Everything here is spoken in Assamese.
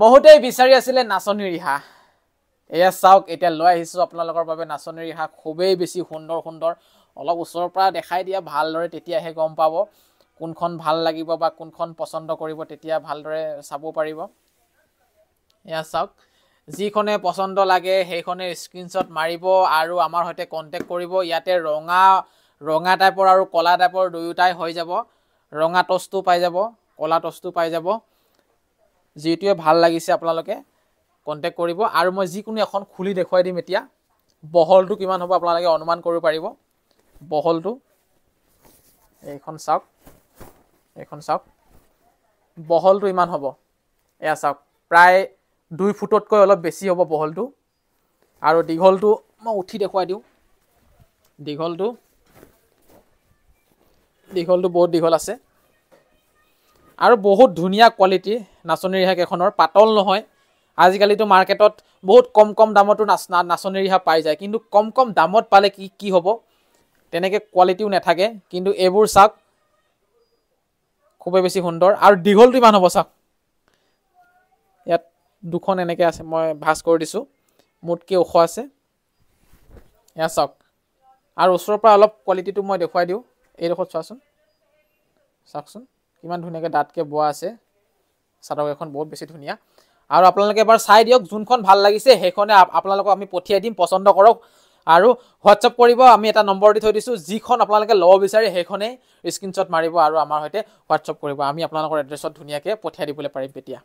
বহুতেই বিচাৰি আছিলে নাচনী ৰিহা এয়া চাওক এতিয়া লৈ আহিছো আপোনালোকৰ বাবে নাচনী ৰিহা খুবেই বেছি সুন্দৰ অলপ ওচৰৰ পৰা দেখাই দিয়া ভালদৰে তেতিয়াহে গম পাব কোনখন ভাল লাগিব বা কোনখন পছন্দ কৰিব তেতিয়া ভালদৰে চাব পাৰিব এয়া চাওক যিখনে পছন্দ লাগে সেইখনে স্ক্ৰিনশ্বট মাৰিব আৰু আমাৰ সৈতে কন্টেক্ট কৰিব ইয়াতে ৰঙা টাইপৰ আৰু কলা টাইপৰ দুয়োটাই হৈ যাব ৰঙা টছটো পাই যাব কলা টছটো পাই যাব যিটোৱে ভাল লাগিছে আপোনালোকে কন্টেক্ট কৰিব আৰু মই যিকোনো এখন খুলি দেখুৱাই দিম এতিয়া বহলটো কিমান হ'ব আপোনালোকে অনুমান কৰিব পাৰিব বহলটো এইখন চাওক বহলটো ইমান হ'ব এয়া চাওক প্ৰায় 2 ফুটতকৈ অলপ বেছি হ'ব বহলটো আৰু দীঘলটো মই উঠি দেখুৱাই দিওঁ দীঘলটো বহুত দীঘল আছে আৰু বহুত ধুনীয়া কোৱালিটি নাচনী ৰিহা কেখনৰ পাতল নহয় আজিকালিতো মাৰ্কেটত বহুত কম দামতো নাচনী ৰিহা পাই যায় কিন্তু কম দামত পালে কি হ'ব তেনেকে কোৱালিটিও নাথাকে কিন্তু এইবোৰ চাওক খুবেই বেছি সুন্দৰ আৰু দীঘলটো ইমান হ'ব চাওক ইয়াত দুখন এনেকে আছে মই ভাঁজ কৰি দিছোঁ মোতকৈ ওখ আছে এয়া চাওক আৰু ওচৰৰ পৰা অলপ কোৱালিটিটো মই দেখুৱাই দিওঁ এইডোখৰত চাওকচোন কিমান ধুনীয়াকৈ ডাঠকৈ বোৱা আছে চাদৰ এখন বহুত বেছি ধুনীয়া আৰু আপোনালোকে এবাৰ চাই দিয়ক যোনখন ভাল লাগিছে সেইখনে আপোনালোকক আমি পঠিয়াই দিম পছন্দ কৰক আৰু হোৱাটছআপ কৰিব আমি এটা নম্বৰ দি থৈ দিছোঁ যিখন আপোনালোকে ল'ব বিচাৰে সেইখনে স্ক্ৰিনশ্বট মাৰিব আৰু আমাৰ সৈতে হোৱাটছআপ কৰিব আমি আপোনালোকৰ এড্ৰেছত ধুনীয়াকৈ পঠিয়াই দিবলৈ পাৰিম তেতিয়া